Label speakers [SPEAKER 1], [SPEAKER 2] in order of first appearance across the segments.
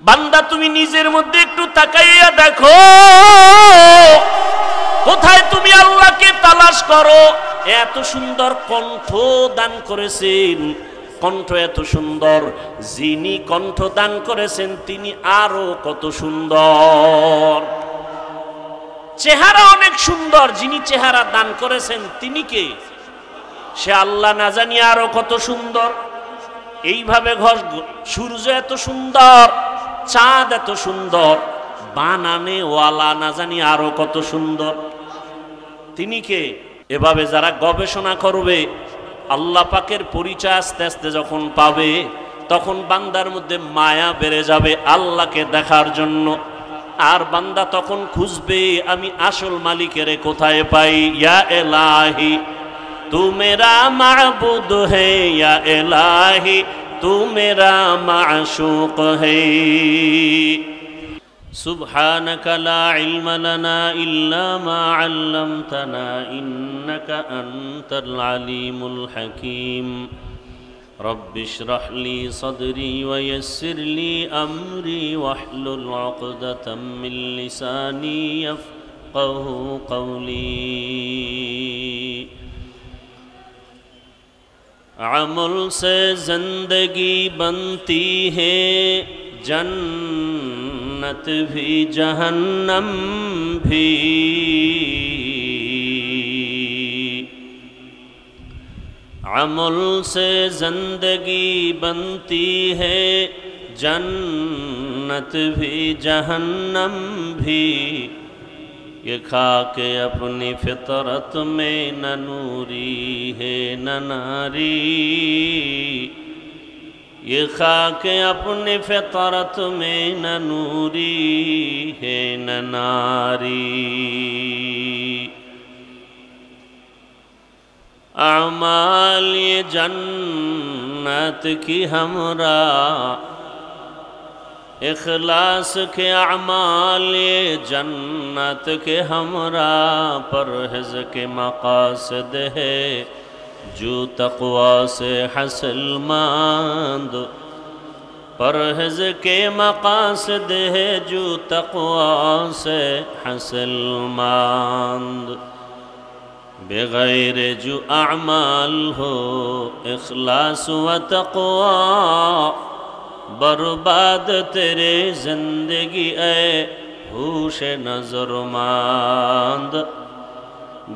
[SPEAKER 1] বান্দা তুমি নিজের মধ্যে একটু তাকাইয়া দেখো, কোথায় তুমি আল্লাহকে তালাশ করো। এত সুন্দর কণ্ঠ দান করেছেন, কণ্ঠ এত সুন্দর, যিনি কণ্ঠ দান করেছেন তিনি আরো কত সুন্দর। চেহারা অনেক সুন্দর, যিনি চেহারা দান করেছেন তিনি কে? সে আল্লাহ না জানি আরো কত সুন্দর। এইভাবে সূর্য এত সুন্দর, চাঁদ এত সুন্দর, বানানে ওয়ালা না জানি আরো কত সুন্দর, তিনি কে? এভাবে যারা গবেষণা করবে আল্লাহ পাকের পরিচয় আস্তে আস্তে যখন পাবে, তখন বান্দার মধ্যে মায়া বেড়ে যাবে আল্লাহকে দেখার জন্য। আর বান্দা তখন খুঁজবে আমি আসল মালিকের কোথায় পাই। ইয়া এলাহি তু মেরা মাবুদ হে, ইয়া এলাহি তু মেরা মাশুক হে। সুবহানাকা লা ইলমা লানা ইল্লা মা আল্লামতানা ইন্নাকা আনতাল আলিমুল হাকীম। রব্বি ইশরাহ লি সাদরি ওয়া ইয়াসসির লি আমরি ওয়াহলুল উকদাতাম মিন লিসানি ইয়াফকাহু কওলি। আমল সে জিंदगी बनती है, जन्नत भी जहन्नम भी। अमल से जिंदगी बनती है, जन्नत भी जहन्नम भी। ये खाके अपनी फितरत में न नूरी है न नारी। ये खाके अपनी फितरत में न नूरी है न नारी। अमाल ये जन्नत की हमरा, इखलास के अमाल ये जन्नत के हमरा। परहेज़ के मक़ासिद है जो तक़वा से हासिल मंद। परहेज़ के मक़ासिद है जो तक़वा से हासिल मंद। बेग़ैर जो अमाल हो इखलास व तक़वा, बर्बाद तेरे जिंदगी ए होश नज़रमंद।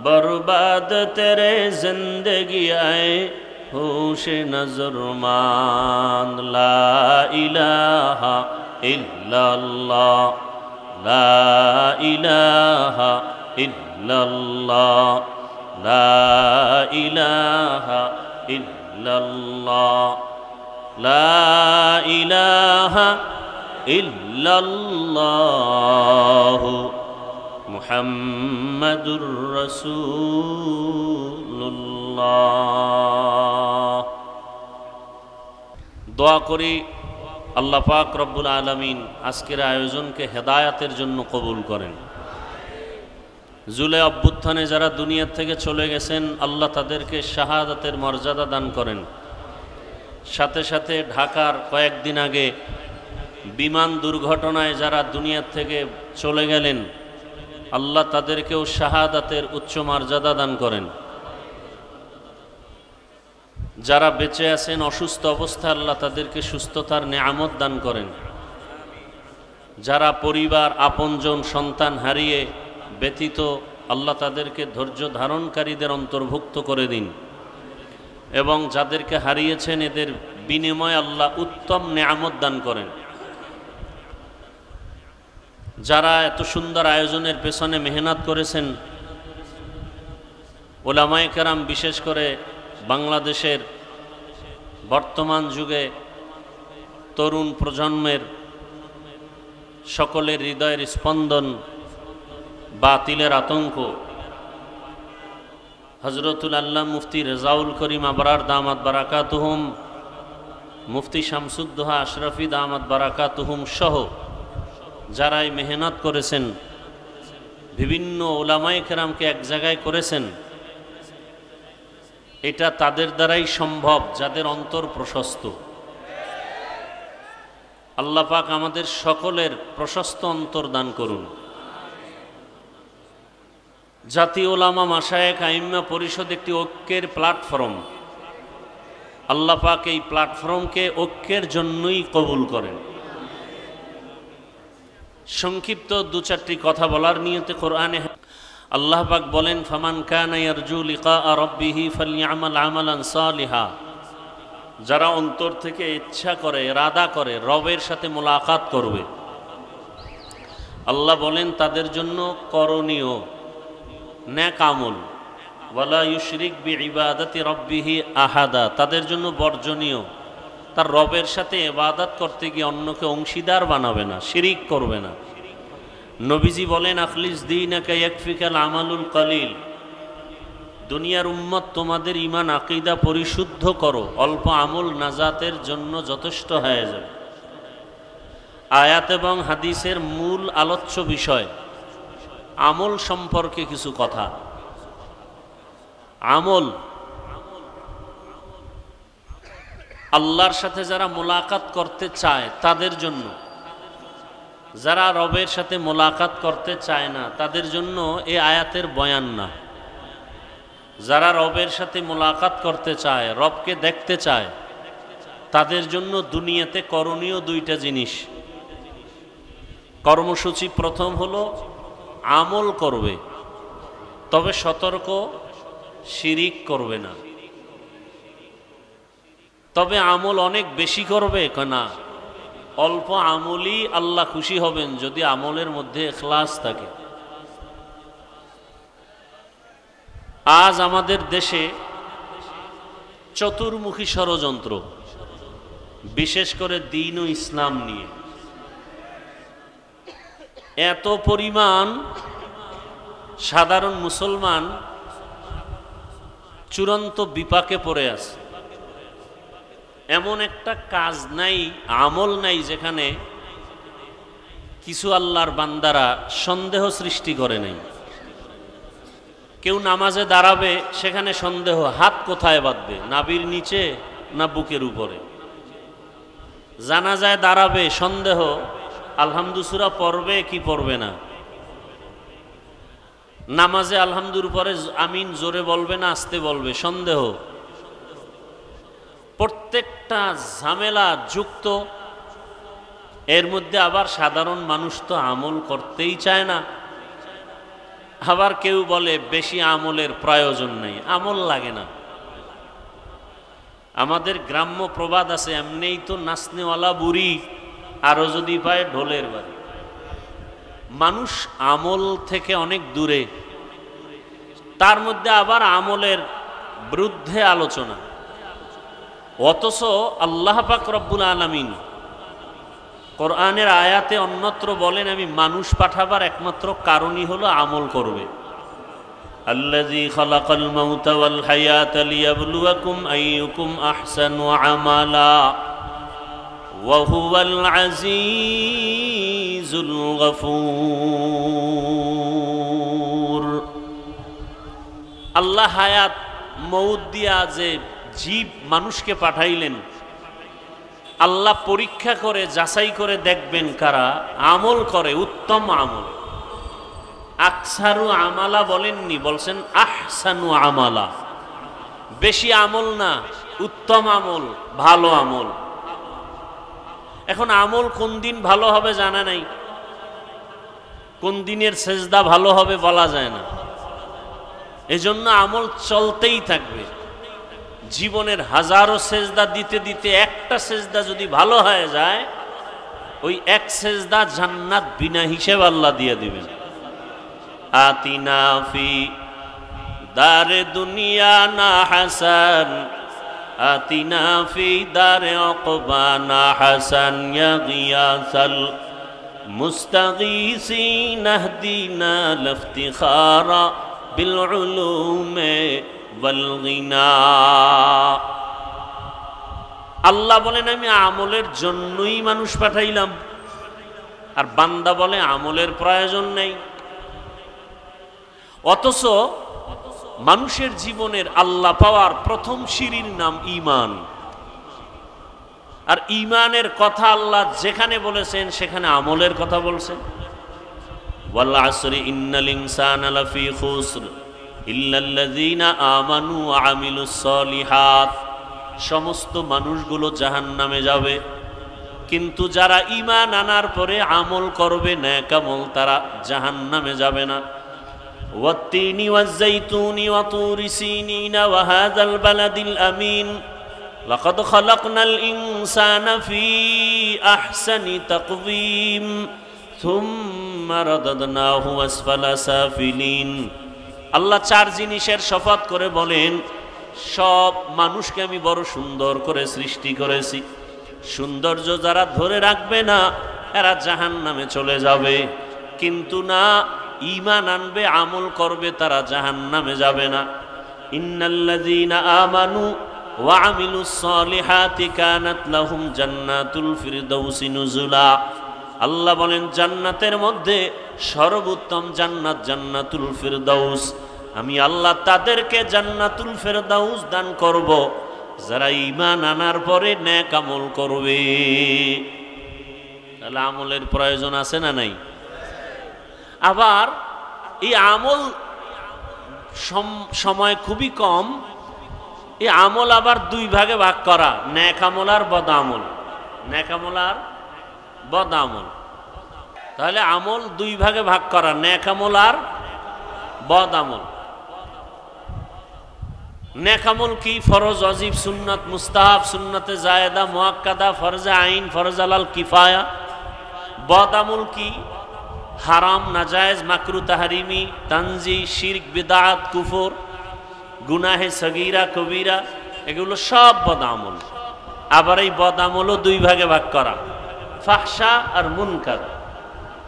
[SPEAKER 1] बर्बाद तेरे जिंदगी आए होश नज़रमंद। ला इलाहा इल्लल्लाह, ला इलाहा इल्लल्लाह, ला इलाहा इल्लल्लाह, ला इलाहा इल्लल्लाह मुहम्मदुर रसूलुल्लाह। দোয়া করি আল্লাহ পাক রব্বুল আলামিন আজকের আয়োজনকে হেদায়েতের জন্য কবুল করেন। জুলাই অভ্যুত্থানে যারা দুনিয়া থেকে চলে গেছেন আল্লাহ তাদেরকে শাহাদাতের মর্যাদা দান করেন। সাথে সাথে ঢাকার কয়েকদিন আগে বিমান দুর্ঘটনায় যারা দুনিয়া থেকে চলে গেলেন আল্লাহ তাদেরকেও শাহাদাতের উচ্চ মর্যাদা দান করেন। যারা বেঁচে আছেন অসুস্থ অবস্থায় আল্লাহ তাদেরকে সুস্থতার নেয়ামত দান করেন। যারা পরিবার আপনজন সন্তান হারিয়ে ব্যথিত আল্লাহ তাদেরকে ধৈর্য ধারণকারীদের অন্তর্ভুক্ত করে দিন এবং যাদেরকে হারিয়েছেন এদের বিনিময়ে আল্লাহ উত্তম নেয়ামত দান করেন। যারা এত সুন্দর আয়োজনের পেছনে মেহনত করেছেন উলামায়ে কেরাম, বিশেষ করে বাংলাদেশের বর্তমান যুগে তরুণ প্রজন্মের সকলের হৃদয়ের স্পন্দন, বাতিলের আতঙ্ক, হযরতুল আল্লাহ মুফতি রেজাউল করিম আবরার দামাত বারাকাতুহুম, মুফতি শামসুদ্দোহা আশরাফি দামাত বারাকাতুহুম সহ যারা এই মেহনত করেছেন, বিভিন্ন উলামায়ে কেরামকে এক জায়গায় করেছেন, এটা তাদের দ্বারাই সম্ভব যাদের অন্তর প্রশস্ত। আল্লাহ পাক আমাদের সকলের প্রশস্ত অন্তর দান করুন। জাতীয় উলামা মাশায়েখ আইম্মা পরিষদ একটি ঐক্যের প্ল্যাটফর্ম। আল্লাহ পাক এই প্ল্যাটফর্মকে ঐক্যের জন্যই কবুল করেন। সংক্ষিপ্ত দু চারটি কথা বলার নিয়তে কোরআনে আল্লাহ পাক বলেন, ফামান কানা ইয়ারজু লিকা রাব্বিহি ফালইআমাল আমালান সালিহা। যারা অন্তর থেকে ইচ্ছা করে, ইরাদা করে রবের সাথে মোলাকাত করবে, আল্লাহ বলেন তাদের জন্য করণীয় নেক আমল। ওয়ালা ইউশরিক বিইবাদাতি রাব্বিহি আহাদা। তাদের জন্য বর্জনীয়, তার রবের সাথে ইবাদত করতে গিয়ে অন্যকে অংশীদার বানাবে না, শিরিক করবে না। নবীজি বলেন, আখলিস দীনাকা ইয়াকফিকাল আমালুল কলিল। দুনিয়ার উম্মত তোমাদের ঈমান আকীদা পরিশুদ্ধ করো, অল্প আমল নাজাতের জন্য যথেষ্ট হয়ে যাবে। আয়াত এবং হাদিসের মূল আলোচ্য বিষয় আমল সম্পর্কে কিছু কথা। আমল, আল্লাহর সাথে যারা মোলাকাত করতে চায় তাদের জন্য, যারা রবের সাথে মোলাকাত করতে চায় না তাদের জন্য এই আয়াতের বয়ান না। যারা রবের সাথে মোলাকাত করতে চায়, রবকে দেখতে চায়, তাদের জন্য দুনিয়াতে করণীয় দুইটা জিনিস। কর্মসূচি প্রথম হলো আমল করবে, তবে সতর্ক, শিরিক করবে না। তবে আমল অনেক বেশি করবে না, অল্প আমলই আল্লাহ খুশি হবেন যদি আমলের মধ্যে ইখলাস থাকে। আজ আমাদের দেশে চতুর্মুখী ষড়যন্ত্র, বিশেষ করে দ্বীন ও ইসলাম নিয়ে এত পরিমাণ সাধারণ মুসলমান চূড়ান্ত বিপাকে পড়ে আছে। এমন একটা কাজ নাই, আমল নাই যেখানে কিছু আল্লাহর বান্দারা সন্দেহ সৃষ্টি করে নাই। কেউ নামাজে দাঁড়াবে, সেখানে সন্দেহ, হাত কোথায় বাঁধবে, নাভির নিচে না বুকের উপরে। জানাজায় দাঁড়াবে, সন্দেহ, আলহামদু সূরা পড়বে কি পড়বে না। নামাজে আলহামদুর পরে আমিন জোরে বলবে না আস্তে বলবে, সন্দেহ। প্রত্যেকটা ঝামেলা যুক্ত। এর মধ্যে আবার সাধারণ মানুষ তো আমল করতেই চায় না। আবার কেউ বলে বেশি আমলের প্রয়োজন নেই, আমল লাগে না। আমাদের গ্রাম্য প্রবাদ আছে, এমনিই তো নাচনেওয়ালা বুড়ি, আরো যদি পায় ঢোলের বাড়ি। মানুষ আমল থেকে অনেক দূরে, তার মধ্যে আবার আমলের বিরুদ্ধে আলোচনা। অথচ আল্লাহ পাক রব্বুল আলামিন কোরআনের আয়াতে অন্যত্র বলেন, আমি মানুষ পাঠাবার একমাত্র কারণই হলো আমল করবে। আল্লাযী খালাকাল মাউতা ওয়াল হায়াতা লিয়াবলুয়াকুম আইয়ুকুম আহসানু আমালা ওয়া হুয়াল আজিজুল গফুর। আল্লাহ হায়াত মউত দিয়া যে জীব মানুষকে পাঠাইলেন, আল্লাহ পরীক্ষা করে যাচাই করে দেখবেন কারা আমল করে, উত্তম আমল। আকসারু আমালা বলেননি, বলছেন আহসানু আমালা। বেশি আমল না, উত্তম আমল, ভালো আমল। এখন আমল কোন দিন ভালো হবে জানা নাই, কোন দিনের সেজদা ভালো হবে বলা যায় না। এজন্য আমল চলতেই থাকবে। জীবনের হাজারো সেজদা দিতে দিতে একটা সেজদা যদি ভালো হয়ে যায়, ওই এক সেজদা জান্নাত বিনা হিসেব আল্লাহ দিয়ে দিবেন। আতিনা ফি দারে দুনিয়া না হাসান, আতিনা ফি দারে উকবা না হাসান, ইয়া গিয়াসাল মুস্তাগীসিন আহদিনা লিফতিখারা বিল উলুমে ওয়াল গিনা। আল্লাহ বলেন আমি আমলের জন্যই মানুষ পাঠাইলাম, আর বান্দা বলে আমলের প্রয়োজন নেই। অথচ মানুষের জীবনের আল্লাহ পাওয়ার প্রথম সিঁড়ির নাম ঈমান। আর ঈমানের কথা আল্লাহ যেখানে বলেছেন সেখানে আমলের কথা বলছেন। ওয়াল আসরি ইন্নাল ইনসানা লাফি খুসর ইল্লাল্লাযীনা আমানু ওয়া আমিলুস সলিহাত। সমস্ত মানুষগুলো জাহান্নামে যাবে, কিন্তু যারা ঈমান আনার পরে আমল করবে নেক আমল, তারা জাহান্নামে যাবে না। ওয়াত-তিনি ওয়াজ-যাইতুনি ওয়া তুরি সিনিনা ওয়া হাযাল বালাদিল আমিন লাকাদ খালাকনাল ইনসানা ফি আহসানি তাকওয়িম সুম্মা রাদাদনাহু আসফালা সাফিলিন। আল্লাহ চার জিনিসের শপথ করে বলেন, সব মানুষকে আমি বড় সুন্দর করে সৃষ্টি করেছি। সৌন্দর্য যারা ধরে রাখবে না এরা জাহান্নামে চলে যাবে, কিন্তু না, ঈমান আনবে আমল করবে তারা জাহান্নামে যাবে না। ইন্নাল্লাযীনা আমানু ওয়া আমিলুস সলিহাতি কানাত লাহুম জান্নাতুল ফিরদাউসি নুজুলা। আল্লাহ বলেন জান্নাতের মধ্যে সর্বোত্তম জান্নাত জান্নাতুল ফিরদাউস। আমি আল্লাহ তাদেরকে জান্নাতুল ফিরদাউস দান করব যারা ঈমান আনার পরে নেক আমল করবে। তাহলে আমলের প্রয়োজন আছে না নাই? আবার এই আমল সময় খুবই কম, এই আমল আবার দুই ভাগে ভাগ করা, নেক আমল আর বদ আমল। নেক আমল আর বদ আমল। তাহলে আমল দুই ভাগে ভাগ করা, নেক আমল আর বদ আমল। নেক আমল কি? ফরজ, ওয়াজিব, সুন্নাত, মুস্তাহাব, সুন্নতে জায়েদা, মুআক্কাদা, ফরজে আইন, ফরজ আলাল কিফায়া। বদ আমল কি? হারাম, নাজায়েজ, মাকরু, তাহরিমি, তানজি, শিরক, বিদআত, কুফর, গুনাহে সগীরা, কবিরা, এগুলো সব বদ আমল। আবার এই বদ আমলও দুই ভাগে ভাগ করা, ফাহশা আর মুনকার।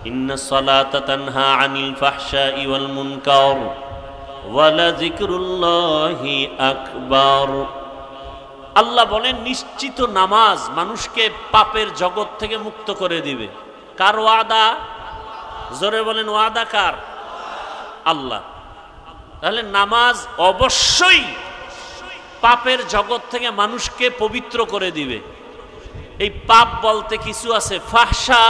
[SPEAKER 1] ইন্নাস সালাতা তানহা আনিল ফাহশাই ওয়াল মুনকার ওয়ালা যিকরুল্লাহি আকবার। আল্লাহ বলেন নিশ্চিত নামাজ মানুষকে পাপের জগৎ থেকে মুক্ত করে দিবে। কার ওয়াদা? জোরে বলেন, ওয়াদা কার? আল্লাহ। তাহলে নামাজ অবশ্যই পাপের জগৎ থেকে মানুষকে পবিত্র করে দিবে। এই পাপ বলতে কিছু আছে ফাহশা,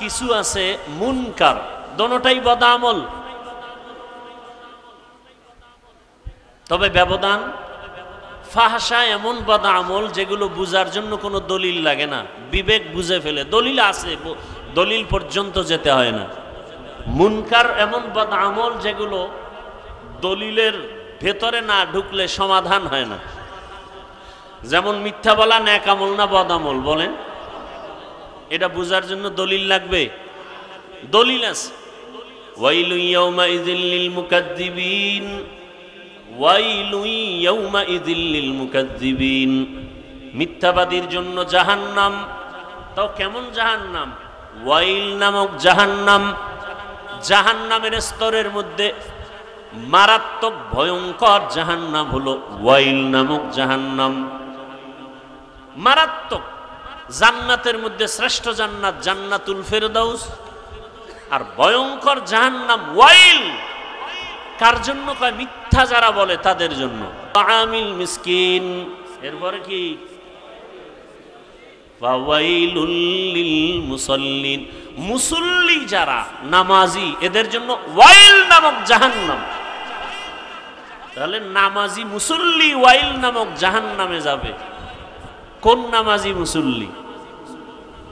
[SPEAKER 1] কিছু আছে মুনকার, দোনোটাই বদ আমল। তবে ব্যবধান, ফাহশা এমন বদ আমল যেগুলো বুঝার জন্য কোনো দলিল লাগে না, বিবেক বুঝে ফেলে, দলিল আছে, দলিল পর্যন্ত যেতে হয় না। মুনকার এমন বদ আমল যেগুলো দলিলের ভেতরে না ঢুকলে সমাধান হয় না। যেমন মিথ্যা বলা নেক আমল না বদ আমল? বলেন, এটা বুঝার জন্য দলিল লাগবে? দলিল আছে। ওয়াইলু ইয়াউমাইযিল লিল মুকাজ্জিবিন, ওয়াইলু ইয়াউমাইযিল লিল মুকাজ্জিবিন। মিথ্যাবাদীর জন্য জাহান্নাম। তাও কেমন জাহান্নাম? ওয়াইল নামক জাহান্নাম। জাহান্নামের স্তরের মধ্যে মারাত্মক ভয়ঙ্কর জাহান্নাম হলো ওয়াইল নামক জাহান্নাম। মারাত্মক। জান্নাতের মধ্যে শ্রেষ্ঠ জান্নাত জান্নাতুল ফিরদাউস, আর ভয়ঙ্কর জাহান্নাম ওয়াইল। কার জন্য? কয় মিথ্যা যারা বলে তাদের জন্য। আমিল মিসকিন, এরপরে কি? ফাওয়াইলুল লিল মুসাল্লিন, মুসল্লি যারা নামাজি এদের জন্য ওয়াইল নামক জাহান্নাম। তাহলে নামাজি মুসল্লি ওয়াইল নামক জাহান্নামে যাবে। কোন নামাজি মুসল্লি?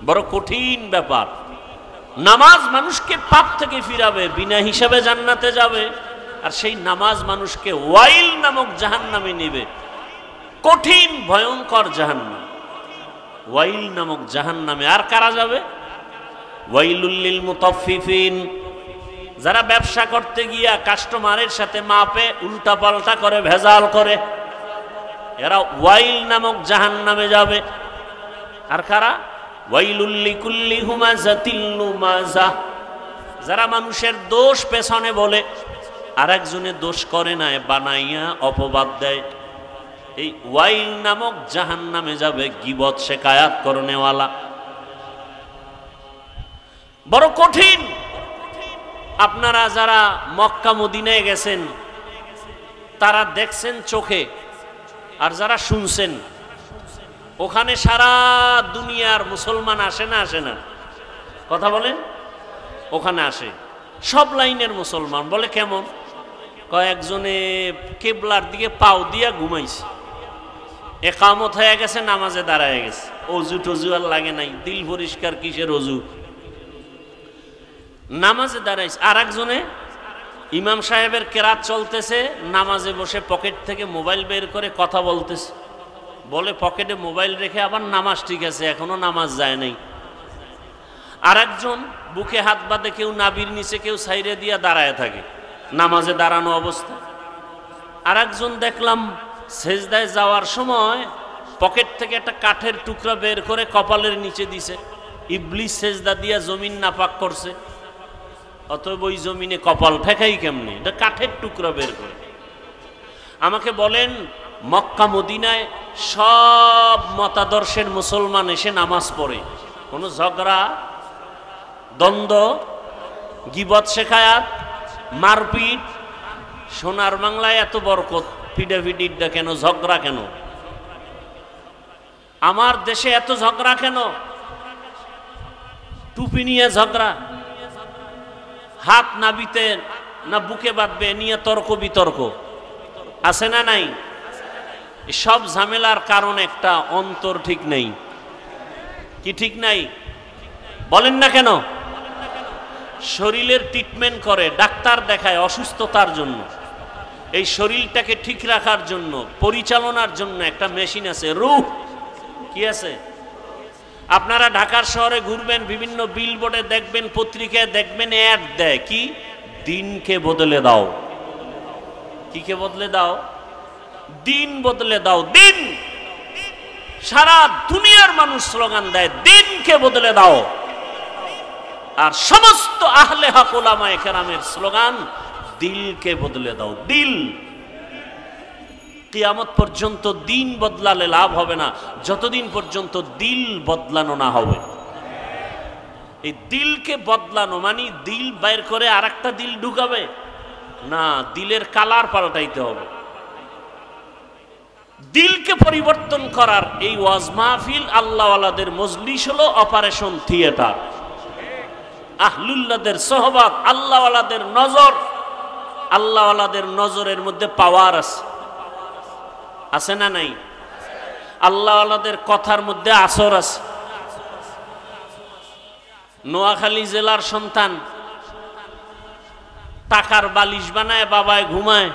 [SPEAKER 1] বড় কঠিন ব্যাপার। নামাজ মানুষকে পাপ থেকে ফিরাবে, বিনা হিসাবে জান্নাতে যাবে, আর সেই নামাজ মানুষকে ওয়াইল নামক জাহান্নামে নেবে। কঠিন ভয়ঙ্কর জাহান্নাম, ওয়াইল নামক জাহান্নামে। আর কারা যাবে? ওয়াইলুল লিল মুতাফফিফিন, যারা ব্যবসা করতে গিয়া কাস্টমারের সাথে মাপে উল্টা পাল্টা করে, ভেজাল করে, এরা ওয়াইল নামক জাহান্নামে যাবে। আর কারা? ওয়াইলুল লিকুল্লি হুমাযাতিল লুমাযা, যারা মানুষের দোষ পেছনে বলে আর একজনের দোষ করে না, বানাইয়া অপবাদ দেয়, এই ওয়াইল নামক জাহান্নামে যাবে। গীবত শিকায়াত করনেওয়ালা, বড় কঠিন। আপনারা যারা মক্কা মদিনায় গেছেন তারা দেখছেন চোখে, আর যারা শুনছেন ওখানে সারা দুনিয়ার মুসলমান আসে না আসে না? কথা বলেন। ওখানে আসে সব লাইনের মুসলমান। বলে কেমন? কয়েকজনে কেবলার দিকে পাও দিয়া ঘুমাইছে, একামত হয়ে গেছে, নামাজে দাঁড়ায় গেছে, অজু টজু আর লাগে নাই, দিল পরিষ্কার, কিসের অজু, নামাজে দাঁড়াইছে। আর একজনে ইমাম সাহেবের কেরাত চলতেছে, নামাজে বসে পকেট থেকে মোবাইল বের করে কথা বলতেছে। বলে পকেটে মোবাইল রেখে আবার নামাজ ঠিক আছে, এখনো নামাজ যায় নাই। আর একজন বুকে হাত বাঁধে, কেউ নাবির নিচে, কেউ সাইরে দিয়া দাঁড়ায় থাকে নামাজে দাঁড়ানো অবস্থা। আর একজন দেখলাম সেজদায় যাওয়ার সময় পকেট থেকে একটা কাঠের টুকরা বের করে কপালের নিচে দিছে। ইবলিস সেজদা দিয়া জমিন নাপাক করছে, অতএব ওই জমিনে কপাল ঠেকাই কেমনে? এটা কাঠের টুকরা বের করে। আমাকে বলেন, মক্কা মদিনায় সব মতাদর্শের মুসলমান এসে নামাজ পড়ে, কোনো ঝগড়া দ্বন্দ্ব, গিবত শেখায়াত, মারপিট? সোনার বাংলায় এত বরকত, পিডাপিডিটা কেন, ঝগড়া কেন? আমার দেশে এত ঝগড়া কেন? টুপি নিয়ে ঝগড়া, হাত নাবিতে না বুকে বাঁধবে নিয়ে তর্ক বিতর্ক, আছে না নাই? সব ঝামেলার কারণ একটা, অন্তর ঠিক নেই। কি ঠিক নাই? বলেন না কেন? শরীরের ট্রিটমেন্ট করে, ডাক্তার দেখায় অসুস্থতার জন্য। এই শরীরটাকে ঠিক রাখার জন্য, পরিচালনার জন্য একটা মেশিন আছে, রূহ। কি আছে? আপনারা ঢাকার শহরে ঘুরবেন, বিভিন্ন বিলবোর্ডে দেখবেন, পত্রিকায় দেখবেন, অ্যাড দেয় কি? দিনকে বদলে দাও। কি কে বদলে দাও? দিন বদলে দাও। দিন, সারা দুনিয়ার মানুষ স্লোগান দেয় দিনকে বদলে দাও। আর সমস্ত আহলে হক উলামায়ে কেরামের স্লোগান দিলকে বদলে দাও। দিল, কিয়ামত পর্যন্ত দিন বদলালে লাভ হবে না যতদিন পর্যন্ত দিল বদলানো না হবে। এই দিলকে বদলানো মানে দিল বাইর করে আর একটা দিল ঢুকাবে না, দিলের কালার পাল্টাইতে হবে। দিলকে পরিবর্তন করার এই ওয়াজ মাহফিল, আল্লাহওয়ালাদের মজলিস হলো অপারেশন থিয়েটার। আহলুল্লাহদের সোহবত, আল্লাহওয়ালাদের নজর, আল্লাহওয়ালাদের নজরের মধ্যে পাওয়ার আছে, আছে না নাই? আল্লাহওয়ালাদের কথার মধ্যে আসর আছে। নোয়াখালী জেলার সন্তান টাকার বালিশ বানায় বাবায় ঘুমায়,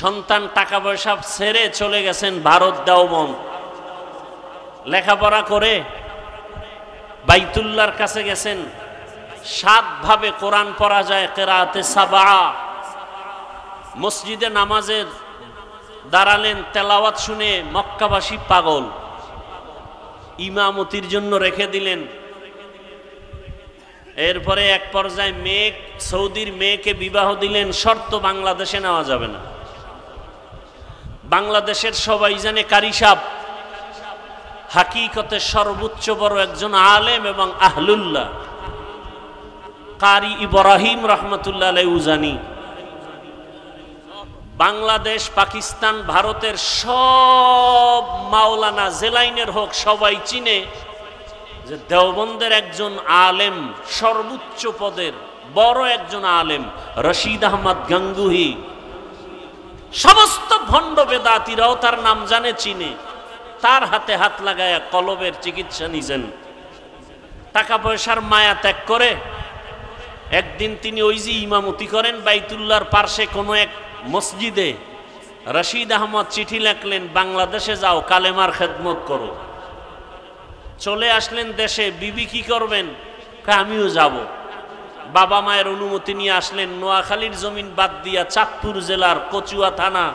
[SPEAKER 1] সন্তান টাকা পয়সা ছেড়ে চলে গেছেন ভারত দেওবন্দ, লেখাপড়া করে বাইতুল্লাহর কাছে গেছেন। 7 ভাবে কোরআন পড়া যায়, কেরাতে সাবা। মসজিদে নামাজের দাঁড়ালেন, তেলাওয়াত শুনে মক্কাবাসী পাগল, ইমামতির জন্য রেখে দিলেন। এরপরে এক পর্যায়ে মেয়ে, সৌদির মেয়েকে বিবাহ দিলেন, শর্ত বাংলাদেশে নেওয়া যাবে না। বাংলাদেশের সবাই জানে কারি সাহেব হাকিকতে সর্বোচ্চ বড় একজন আলেম এবং আহলুল্লাহ, কারি ইব্রাহিম রহমতুল্লাহ আলাইহি উজানি। বাংলাদেশ, পাকিস্তান, ভারতের সব মাওলানা জেলাইনের হোক সবাই চিনে যে দেওবন্দের একজন আলেম, সর্বোচ্চ পদের বড় একজন আলেম, রশিদ আহমদ গাঙ্গুহি। সমস্ত ভণ্ড বেদাতিরাও তার নাম জানে, চিনে। তার হাতে হাত লাগায়া কলবের চিকিৎসা নিছেন। টাকা পয়সার মায়া ত্যাগ করে একদিন তিনি ওই যে ইমামতি করেন বাইতুল্লাহর পার্শ্বে কোনো এক মসজিদে, রশিদ আহমদ চিঠি লেখলেন, বাংলাদেশে যাও, কালেমার খেদমত করো। চলে আসলেন দেশে। বিবি কি করবেন? আমিও যাব। বাবা মায়ের অনুমতি নিয়ে আসলেন। নোয়াখালীর জমিন বাদ দিয়া চাঁদপুর জেলার কচুয়া থানা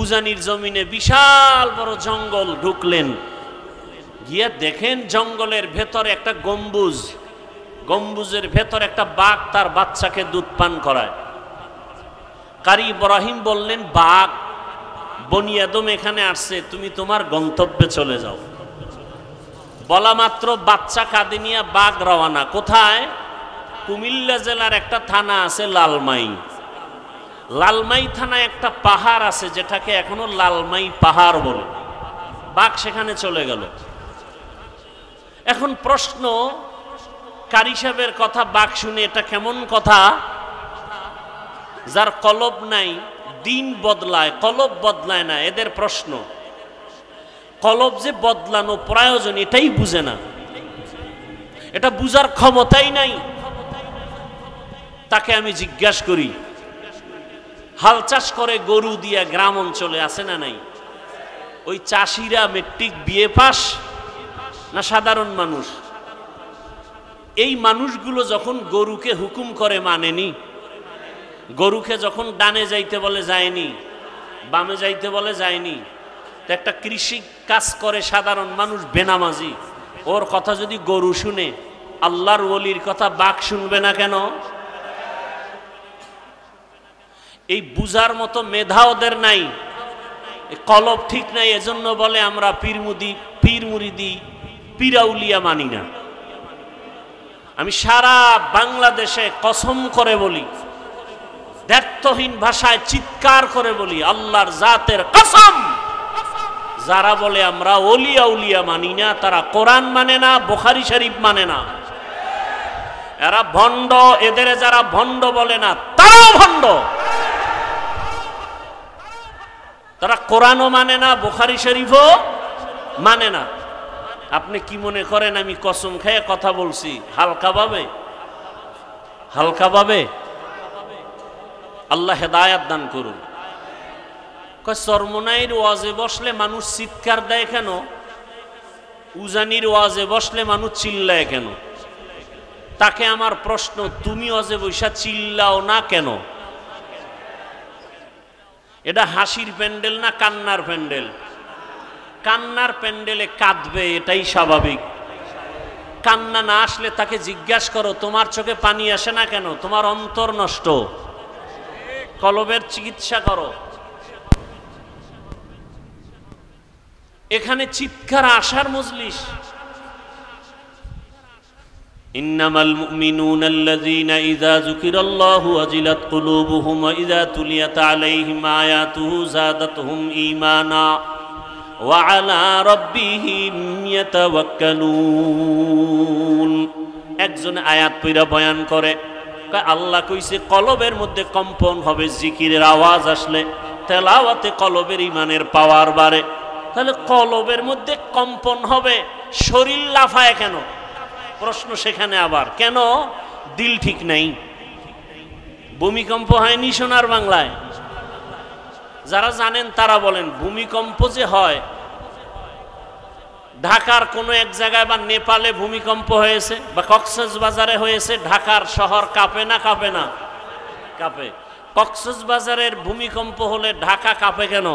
[SPEAKER 1] উজানির জমিনে বিশাল বড় জঙ্গল ঢুকলেন। গিয়া দেখেন জঙ্গলের ভেতরে একটা গম্বুজ, গম্বুজের ভেতর একটা বাঘ তার বাচ্চাকে দুধ পান করায়। কারি ইব্রাহিম বললেন, বাঘ, বনি আদম এখানে আসছে, তুমি তোমার গন্তব্যে চলে যাও। বলা মাত্র বাচ্চা কাঁদে নিয়ে বাঘ রওয়ানা। কোথায়? কুমিল্লা জেলার একটা থানা আছে লালমাই। লালমাই থানায় একটা পাহাড় আছে যেটাকে এখনো লালমাই পাহাড় বলে। বাঘ সেখানে চলে গেল। এখন প্রশ্ন, কারি সাহেবের কথা বাঘ শুনে এটা কেমন কথা? যার কলব নাই, দিন বদলায়, কলব বদলায় না। এদের প্রশ্ন, কলব যে বদলানো প্রয়োজন এটাই বুঝে না, এটা বুঝার ক্ষমতাই নাই। তাকে আমি জিজ্ঞাসা করি, হাল চাষ করে গরু দিয়া গ্রাম অঞ্চলে আছে না নাই? ওই চাষিরা মেট্রিক বিএ পাস না সাধারণ মানুষ? এই মানুষগুলো যখন গরুকে হুকুম করে মানেনি, গরুকে যখন ডানে যাইতে বলে যায়নি, বামে যাইতে বলে যায়নি। তো একটা কৃষি কাজ করে সাধারণ মানুষ বেনামাজি, ওর কথা যদি গরু শুনে, আল্লাহর ওলির কথা বাঘ শুনবে না কেন? এই বুঝার মতো মেধা ওদের নাই, কলব ঠিক নাই। এজন্য বলে আমরা পীর মুরিদি পীরাউলিয়া মানি না। আমি সারা বাংলাদেশে কসম করে বলি, দ্ব্যর্থহীন ভাষায় চিৎকার করে বলি, আল্লাহর জাতের কসম, যারা বলে আমরা ওলিয়া উলিয়া মানি না, তারা কোরআন মানে না, বুখারী শরীফ মানে না। এরা ভণ্ড। এদের যারা ভণ্ড বলে না তারাও ভণ্ড। তারা কোরআনও মানে না, বুখারী শরীফও মানে না। আপনি কি মনে করেন আমি কসম খেয়ে কথা বলছি হালকাভাবে? হালকাভাবে? আল্লাহ হেদায়াত দান করুন। চরমনাইর ওয়াজে বসলে মানুষ চিৎকার দেয় কেন? উজানির ওয়াজে বসলে মানুষ চিল্লায় কেন? তাকে আমার প্রশ্ন, তুমি ওয়াজে বৈশা চিল্লাও না কেন? এটা হাসির প্যান্ডেল না কান্নার প্যান্ডেল? কান্নার প্যান্ডেলে কাঁদবে, এটাই স্বাভাবিক। কান্না না আসলে তাকে জিজ্ঞাসা করো, তোমার চোখে পানি আসে না কেন? তোমার অন্তর নষ্ট, কলবের চিকিৎসা করো। এখানে চিৎকার আসার মজলিস। ইন্নামাল মুমিনুনা আল্লাযীনা ইযা যুকিরাল্লাহু ওয়াজিলাত কুলুবুহুম ওয়া ইযা তুলিয়াত আলাইহিম আয়াতুহু যাদাতহুম ঈমানা ওয়া আলা রাব্বিহিম ইয়াতাওয়াক্কালুন। একজন আয়াত পড়া বয়ান করে, আল্লাহ কইছে কলবের মধ্যে কম্পন হবে জিকিরের আওয়াজ আসলে, তেলাওয়াতে কলবের ঈমানের পাওয়ার বাড়ে। তাহলে কলবের মধ্যে কম্পন হবে, শরীর লাফায় কেন? প্রশ্ন সেখানে আবার, কেন? দিল ঠিক নাই। ভূমিকম্প হয়নি সোনার বাংলায়? যারা জানেন তারা বলেন, ভূমিকম্প যে হয় ঢাকার কোনো এক জায়গায় বা নেপালে ভূমিকম্প হয়েছে বা কক্সবাজারে হয়েছে, ঢাকার শহর কাঁপে না কাঁপে না? কাঁপে। কক্সবাজারের ভূমিকম্প হলে ঢাকা কাঁপে কেন?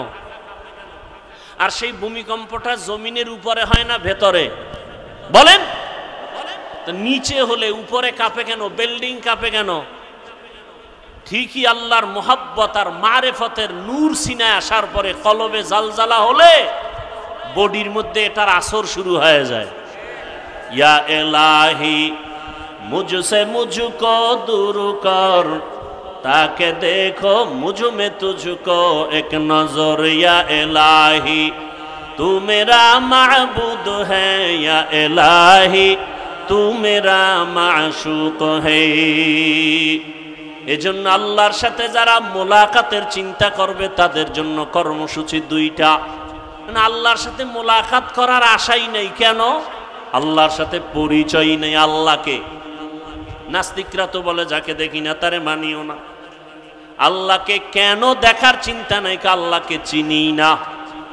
[SPEAKER 1] আর সেই ভূমিকম্পটা জমিনের উপরে হয় না ভেতরে? বলেন তো, নিচে হলে উপরে কাঁপে কেন? বিল্ডিং কাঁপে কেন? ঠিকই আল্লাহর মুহাব্বত আর মারেফতের নূর সিনায় আসার পরে কলবে জালজালা হলে বডির মধ্যে এটার আসর শুরু হয়ে যায়। ইয়া ইলাহি মুঝসে মুঝকো দূর কর, তাকে দেখো মুঝ মে তুঝকো এক নজর। ইয়া ইলাহি তু মেরা মাবুদ হ্যায়, ইয়া ইলাহি তু মেরা মাশুক হ্যায়। এজন্য আল্লাহর সাথে যারা মোলাকাতের চিন্তা করবে তাদের জন্য কর্মসূচি দুইটা। আল্লাহর সাথে মোলাকাত করার আশাই নেই, কেন? আল্লাহর সাথে পরিচয় নেই। আল্লাহকে নাস্তিকরা তো বলে যাকে দেখি না তারে মানিও না। আল্লাহকে কেন দেখার চিন্তা নাই? আল্লাহকে চিনি না।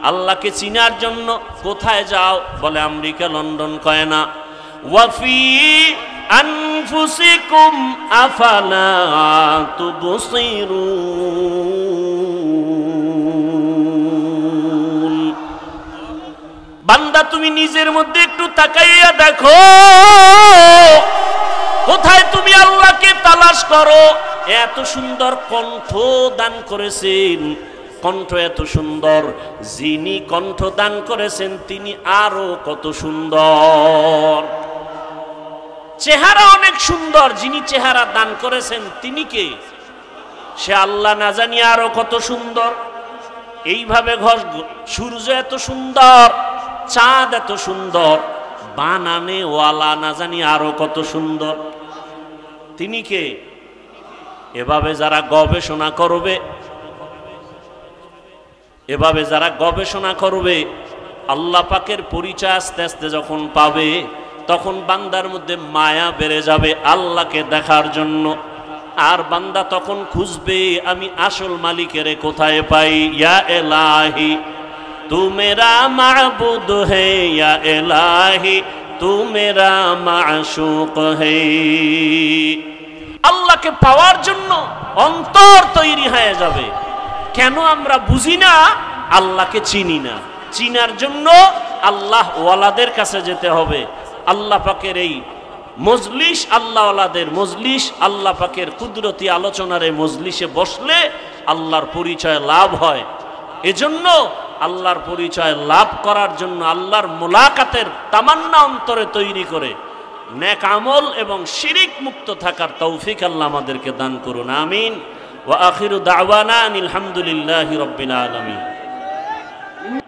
[SPEAKER 1] আল্লাহকে চিনার জন্য কোথায় যাও? বলে আমেরিকা, লন্ডন কয় না। ওয়াফি আনফুসিকুম আফালা তুবসিরুন। বান্দা তুমি নিজের মধ্যে একটু তাকাইয়া দেখো, কোথায় তুমি আল্লাহকে তালাশ করো। এত সুন্দর কণ্ঠ দান করেছেন, কণ্ঠ এত সুন্দর, যিনি কণ্ঠ দান করেছেন তিনি আরো কত সুন্দর। চেহারা অনেক সুন্দর, যিনি চেহারা দান করেছেন তিনি কে? সে আল্লাহ না জানি আরো কত সুন্দর। এইভাবে সূর্য এত সুন্দর, চাঁদ এত সুন্দর, বানানে ওয়ালা না জানি আরো কত সুন্দর। তিনি কে? এভাবে যারা গবেষণা করবে, এভাবে যারা গবেষণা করবে, আল্লাহ পাকের পরিচয় আস্তে আস্তে যখন পাবে, তখন বান্দার মধ্যে মায়া বেড়ে যাবে আল্লাহকে দেখার জন্য। আর বান্দা তখন খুঁজবে আমি আসল মালিকের কোথায় পাই। ইয়া এলাহি তু মেরা মাবুদ হে, ইয়া এলাহি তু মেরা মাশুক হে। আল্লাহকে পাওয়ার জন্য অন্তর তৈরি হয়ে যাবে। কেন আমরা বুঝি না? আল্লাহকে চিনি না। চিনার জন্য আল্লাহ ওয়ালাদের কাছে যেতে হবে। আল্লাহ পাকের এই মজলিস, আল্লাহ ওয়ালাদের মজলিস, আল্লাহ পাকের কুদরতি আলোচনার এই মজলিসে বসলে আল্লাহর পরিচয় লাভ হয়। এজন্য আল্লাহর পরিচয় লাভ করার জন্য আল্লাহর মুলাকাতের তামান্না অন্তরে তৈরি করে নেক আমল এবং শিরিক মুক্ত থাকার তৌফিক আল্লাহ আমাদেরকে দান করুন। আমিন। ওয়া আখিরু দাওয়ানা আনিল হামদুলিল্লাহি রাব্বিল আলামিন।